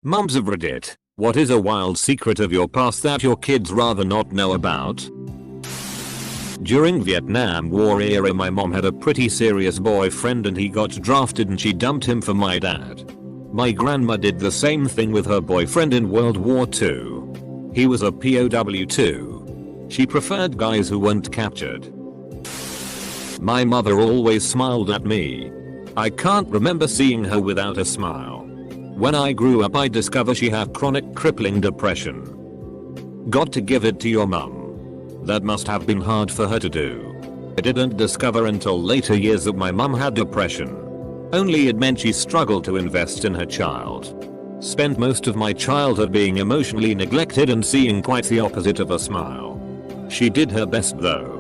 Moms of Reddit, what is a wild secret of your past that your kids rather not know about? During Vietnam War era my mom had a pretty serious boyfriend and he got drafted and she dumped him for my dad. My grandma did the same thing with her boyfriend in World War II. He was a POW too. She preferred guys who weren't captured. My mother always smiled at me. I can't remember seeing her without a smile. When I grew up I discovered she had chronic crippling depression. Got to give it to your mum. That must have been hard for her to do. I didn't discover until later years that my mum had depression. Only it meant she struggled to invest in her child. Spent most of my childhood being emotionally neglected and seeing quite the opposite of a smile. She did her best though.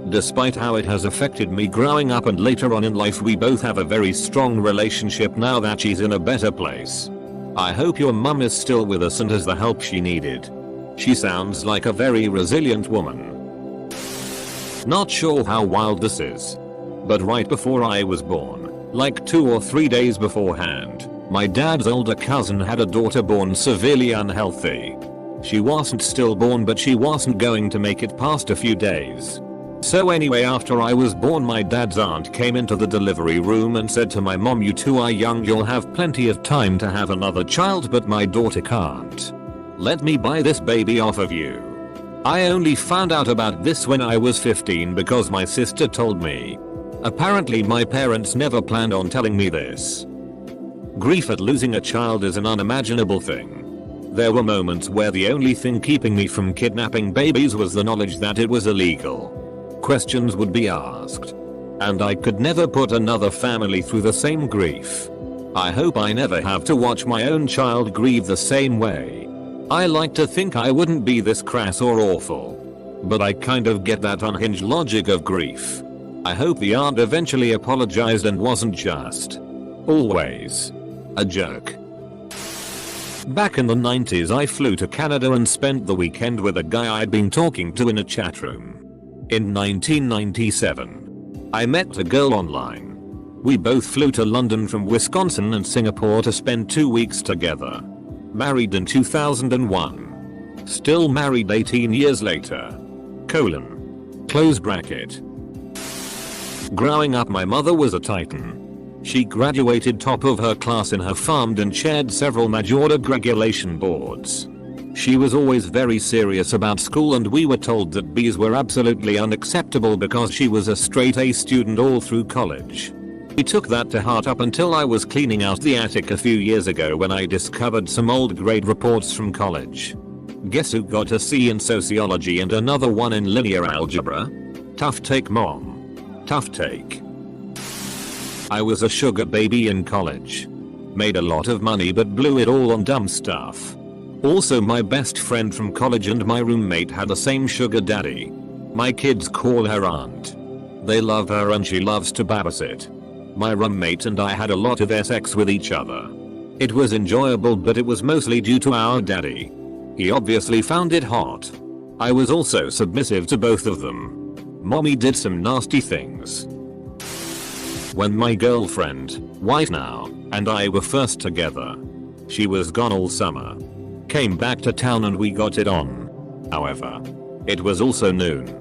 Despite how it has affected me growing up and later on in life, we both have a very strong relationship now that she's in a better place. I hope your mum is still with us and has the help she needed. She sounds like a very resilient woman. Not sure how wild this is, but right before I was born, like 2 or 3 days beforehand, my dad's older cousin had a daughter born severely unhealthy. She wasn't stillborn but she wasn't going to make it past a few days. So anyway, after I was born my dad's aunt came into the delivery room and said to my mom, "You two are young, you'll have plenty of time to have another child, but my daughter can't. Let me buy this baby off of you." I only found out about this when I was 15 because my sister told me. Apparently my parents never planned on telling me this. Grief at losing a child is an unimaginable thing. There were moments where the only thing keeping me from kidnapping babies was the knowledge that it was illegal. Questions would be asked. And I could never put another family through the same grief. I hope I never have to watch my own child grieve the same way. I like to think I wouldn't be this crass or awful. But I kind of get that unhinged logic of grief. I hope the aunt eventually apologized and wasn't just always a jerk. Back in the 90s I flew to Canada and spent the weekend with a guy I'd been talking to in a chat room. In 1997, I met a girl online. We both flew to London from Wisconsin and Singapore to spend 2 weeks together. Married in 2001. Still married 18 years later. Close bracket. Growing up my mother was a titan. She graduated top of her class in her farm and chaired several major gradulation boards. She was always very serious about school and we were told that B's were absolutely unacceptable because she was a straight A student all through college. We took that to heart up until I was cleaning out the attic a few years ago when I discovered some old grade reports from college. Guess who got a C in sociology and another one in linear algebra? Tough take, mom. Tough take. I was a sugar baby in college. Made a lot of money but blew it all on dumb stuff. Also my best friend from college and my roommate had the same sugar daddy. My kids call her aunt. They love her and she loves to babysit. My roommate and I had a lot of sex with each other. It was enjoyable but it was mostly due to our daddy. He obviously found it hot. I was also submissive to both of them. Mommy did some nasty things. When my girlfriend, wife now, and I were first together, she was gone all summer. Came back to town and we got it on. However, it was also noon.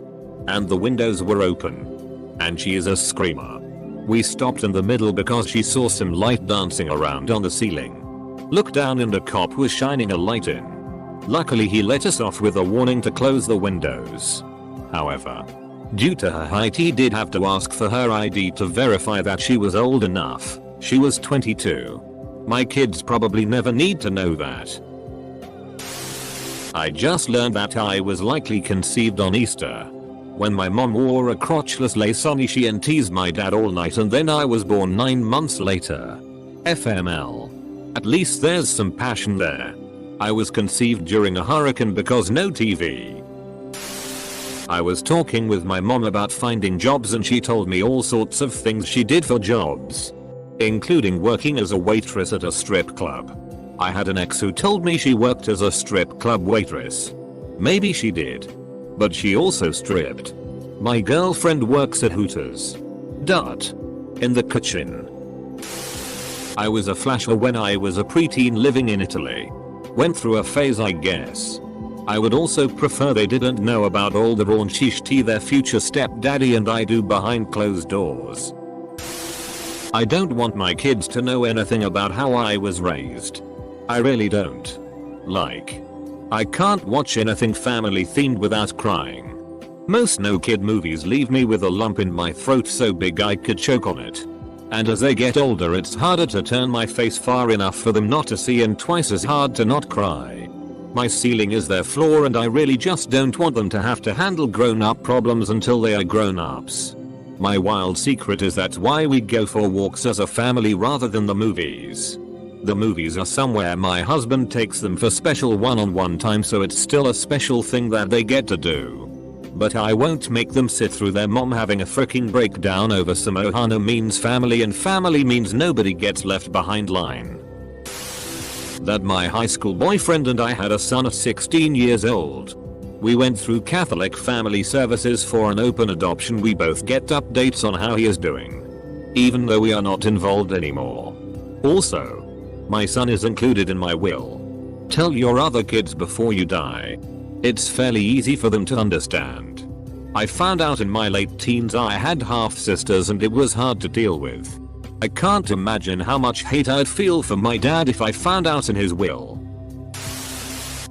And the windows were open. And she is a screamer. We stopped in the middle because she saw some light dancing around on the ceiling. Looked down and a cop was shining a light in. Luckily he let us off with a warning to close the windows. However, due to her height he did have to ask for her ID to verify that she was old enough. She was 22. My kids probably never need to know that. I just learned that I was likely conceived on Easter. When my mom wore a crotchless lace she and teased my dad all night and then I was born 9 months later. FML. At least there's some passion there. I was conceived during a hurricane because no TV. I was talking with my mom about finding jobs and she told me all sorts of things she did for jobs. Including working as a waitress at a strip club. I had an ex who told me she worked as a strip club waitress. Maybe she did. But she also stripped. My girlfriend works at Hooters. In the kitchen. I was a flasher when I was a preteen living in Italy. Went through a phase, I guess. I would also prefer they didn't know about all the raunchy shit their future stepdaddy and I do behind closed doors. I don't want my kids to know anything about how I was raised. I really don't. Like, I can't watch anything family themed without crying. Most no kid movies leave me with a lump in my throat so big I could choke on it. And as they get older it's harder to turn my face far enough for them not to see and twice as hard to not cry. My ceiling is their floor and I really just don't want them to have to handle grown-up problems until they are grown-ups. My wild secret is that's why we go for walks as a family rather than the movies. The movies are somewhere my husband takes them for special one-on-one time so it's still a special thing that they get to do. But I won't make them sit through their mom having a freaking breakdown over some Ohana means family and family means nobody gets left behind line. That my high school boyfriend and I had a son at 16 years old. We went through Catholic family services for an open adoption. We both get updates on how he is doing, even though we are not involved anymore. Also, my son is included in my will. Tell your other kids before you die. It's fairly easy for them to understand. I found out in my late teens I had half sisters and it was hard to deal with. I can't imagine how much hate I'd feel for my dad if I found out in his will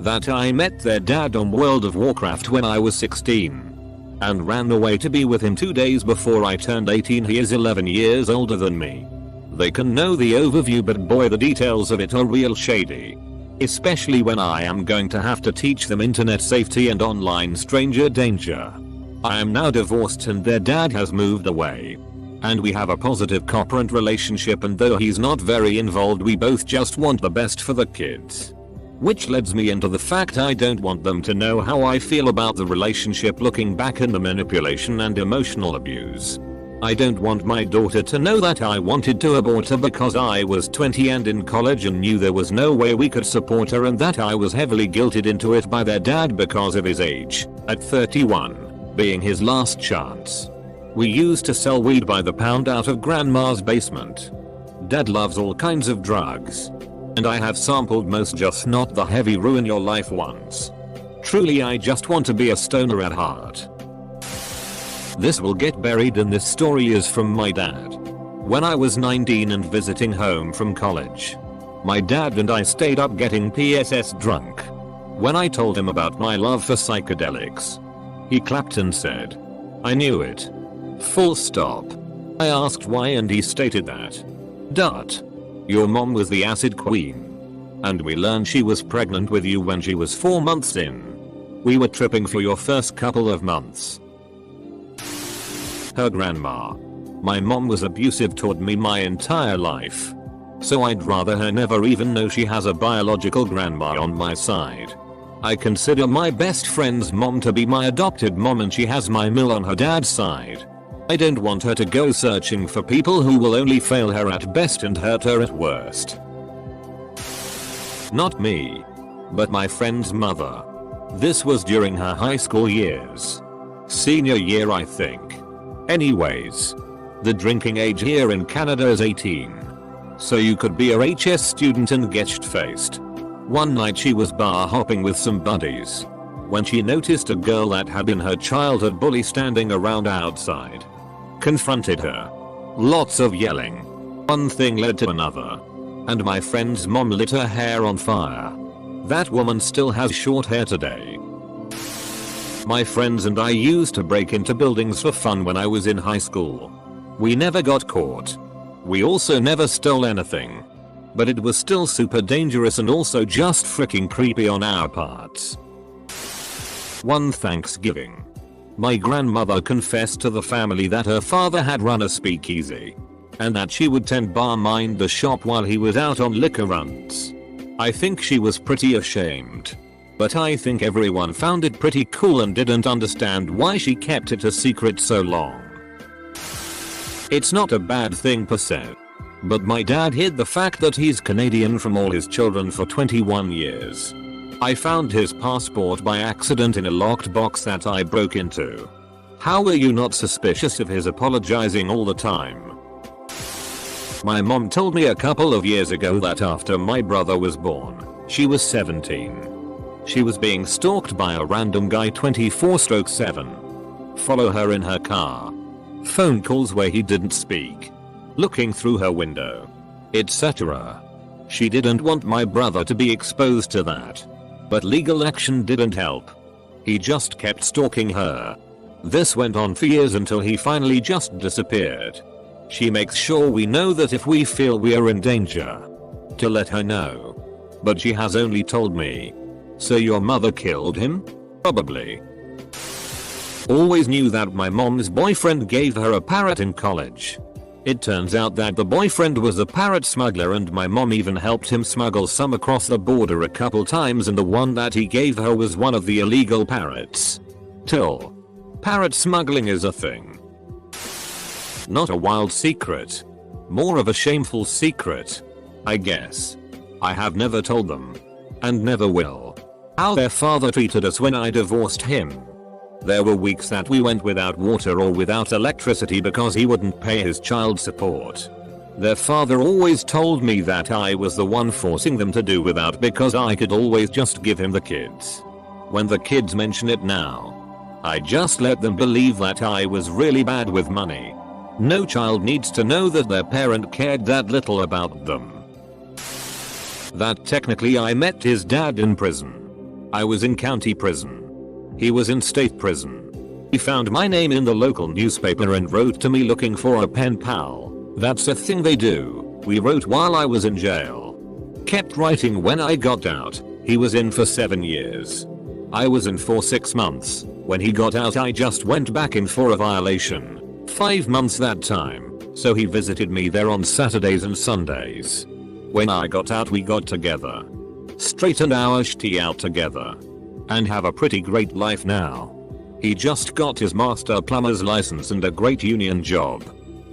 that I met their dad on World of Warcraft when I was 16 and ran away to be with him 2 days before I turned 18. He is 11 years older than me. They can know the overview but boy the details of it are real shady. Especially when I am going to have to teach them internet safety and online stranger danger. I am now divorced and their dad has moved away. And we have a positive co-parent relationship and though he's not very involved we both just want the best for the kids. Which leads me into the fact I don't want them to know how I feel about the relationship looking back and the manipulation and emotional abuse. I don't want my daughter to know that I wanted to abort her because I was 20 and in college and knew there was no way we could support her and that I was heavily guilted into it by their dad because of his age, at 31, being his last chance. We used to sell weed by the pound out of grandma's basement. Dad loves all kinds of drugs. And I have sampled most, just not the heavy ruin your life ones. Truly I just want to be a stoner at heart. This will get buried in this story is from my dad. When I was 19 and visiting home from college, my dad and I stayed up getting PSS drunk. When I told him about my love for psychedelics, he clapped and said, "I knew it. Full stop." I asked why and he stated that, "Your mom was the acid queen. And we learned she was pregnant with you when she was 4 months in. We were tripping for your first couple of months." Her grandma. My mom was abusive toward me my entire life. So I'd rather her never even know she has a biological grandma on my side. I consider my best friend's mom to be my adopted mom and she has my mill on her dad's side. I don't want her to go searching for people who will only fail her at best and hurt her at worst. Not me, but my friend's mother. This was during her high school years. Senior year I think. Anyways, the drinking age here in Canada is 18. So you could be a HS student and get shit-faced. One night she was bar hopping with some buddies when she noticed a girl that had been her childhood bully standing around outside. Confronted her. Lots of yelling. One thing led to another. And my friend's mom lit her hair on fire. That woman still has short hair today. My friends and I used to break into buildings for fun when I was in high school. We never got caught. We also never stole anything. But it was still super dangerous and also just freaking creepy on our parts. One Thanksgiving, my grandmother confessed to the family that her father had run a speakeasy. And that she would tend bar mind the shop while he was out on liquor runs. I think she was pretty ashamed. But I think everyone found it pretty cool and didn't understand why she kept it a secret so long. It's not a bad thing per se. But my dad hid the fact that he's Canadian from all his children for 21 years. I found his passport by accident in a locked box that I broke into. How are you not suspicious of his apologizing all the time? My mom told me a couple of years ago that after my brother was born, she was 17. She was being stalked by a random guy 24/7. Follow her in her car. Phone calls where he didn't speak. Looking through her window. Etc. She didn't want my brother to be exposed to that. But legal action didn't help. He just kept stalking her. This went on for years until he finally just disappeared. She makes sure we know that if we feel we are in danger, to let her know. But she has only told me. So your mother killed him? Probably. Always knew that my mom's boyfriend gave her a parrot in college. It turns out that the boyfriend was a parrot smuggler and my mom even helped him smuggle some across the border a couple times, and the one that he gave her was one of the illegal parrots. Till. Parrot smuggling is a thing. Not a wild secret. More of a shameful secret. I guess. I have never told them. And never will. How their father treated us when I divorced him. There were weeks that we went without water or without electricity because he wouldn't pay his child support. Their father always told me that I was the one forcing them to do without because I could always just give him the kids. When the kids mention it now, I just let them believe that I was really bad with money. No child needs to know that their parent cared that little about them. That technically I met his dad in prison. I was in county prison. He was in state prison. He found my name in the local newspaper and wrote to me looking for a pen pal. That's a thing they do. We wrote while I was in jail. Kept writing when I got out. He was in for 7 years. I was in for 6 months. When he got out I just went back in for a violation. 5 months that time, so he visited me there on Saturdays and Sundays. When I got out we got together. Straightened our shit out together. And have a pretty great life now. He just got his master plumber's license and a great union job.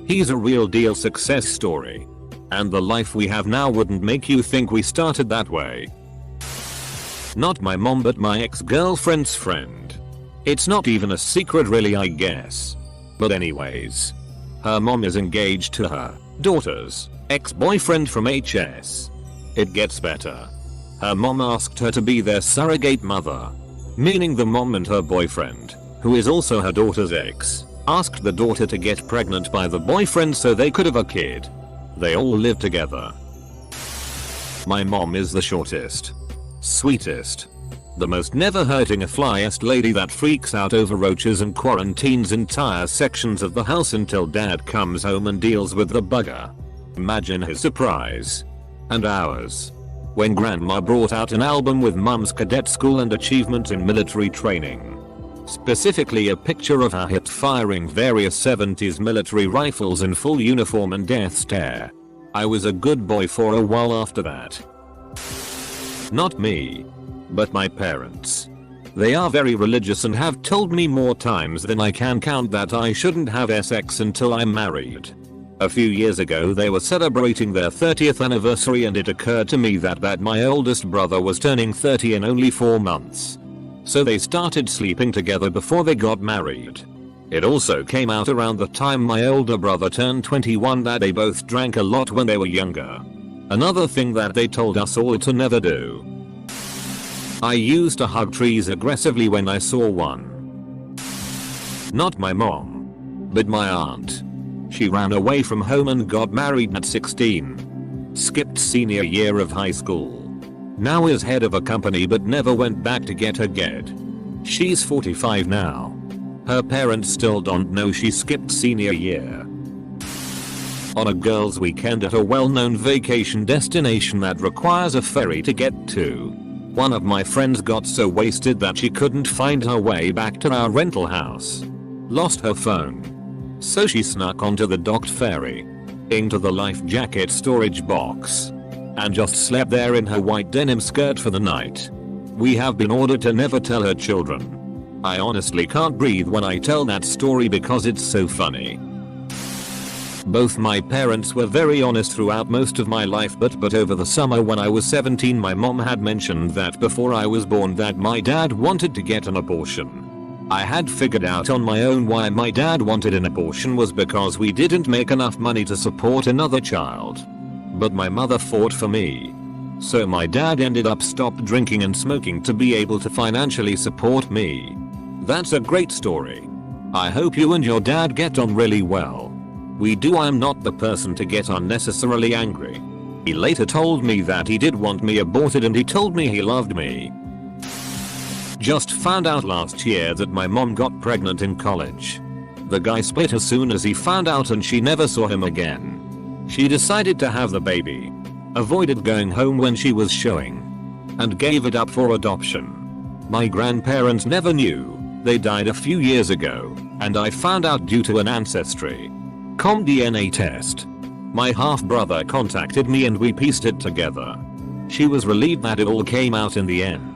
He's a real deal success story. And the life we have now wouldn't make you think we started that way. Not my mom but my ex-girlfriend's friend. It's not even a secret really, I guess. But anyways. Her mom is engaged to her daughter's ex-boyfriend from HS. It gets better. Her mom asked her to be their surrogate mother. Meaning the mom and her boyfriend, who is also her daughter's ex, asked the daughter to get pregnant by the boyfriend so they could have a kid. They all live together. My mom is the shortest, sweetest, the most never hurting a flyest lady that freaks out over roaches and quarantines entire sections of the house until dad comes home and deals with the bugger. Imagine his surprise. And ours. When grandma brought out an album with mom's cadet school and achievement in military training. Specifically a picture of her hip firing various 70s military rifles in full uniform and death stare. I was a good boy for a while after that. Not me. But my parents. They are very religious and have told me more times than I can count that I shouldn't have sex until I'm married. A few years ago they were celebrating their 30th anniversary and it occurred to me that my oldest brother was turning 30 in only 4 months. So they started sleeping together before they got married. It also came out around the time my older brother turned 21 that they both drank a lot when they were younger. Another thing that they told us all to never do. I used to hug trees aggressively when I saw one. Not my mom. But my aunt. She ran away from home and got married at 16. Skipped senior year of high school. Now is head of a company but never went back to get her get. She's 45 now. Her parents still don't know she skipped senior year. On a girls' weekend at a well-known vacation destination that requires a ferry to get to. One of my friends got so wasted that she couldn't find her way back to our rental house. Lost her phone. So she snuck onto the docked ferry. Into the life jacket storage box. And just slept there in her white denim skirt for the night. We have been ordered to never tell her children. I honestly can't breathe when I tell that story because it's so funny. Both my parents were very honest throughout most of my life but over the summer when I was 17 my mom had mentioned that before I was born that my dad wanted to get an abortion. I had figured out on my own why my dad wanted an abortion was because we didn't make enough money to support another child. But my mother fought for me. So my dad ended up stopped drinking and smoking to be able to financially support me. That's a great story. I hope you and your dad get on really well. I'm not the person to get unnecessarily angry. He later told me that he did want me aborted and he told me he loved me. Just found out last year that my mom got pregnant in college. The guy split as soon as he found out and she never saw him again. She decided to have the baby. Avoided going home when she was showing. And gave it up for adoption. My grandparents never knew. They died a few years ago, and I found out due to an ancestry.com DNA test. My half-brother contacted me and we pieced it together. She was relieved that it all came out in the end.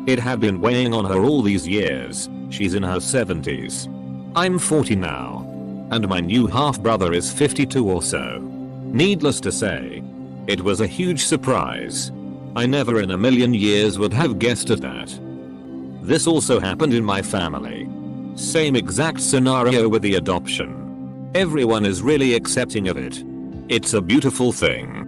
It had been weighing on her all these years. She's in her 70s. I'm 40 now. And my new half-brother is 52 or so. Needless to say, it was a huge surprise. I never in a million years would have guessed at that. This also happened in my family. Same exact scenario with the adoption. Everyone is really accepting of it. It's a beautiful thing.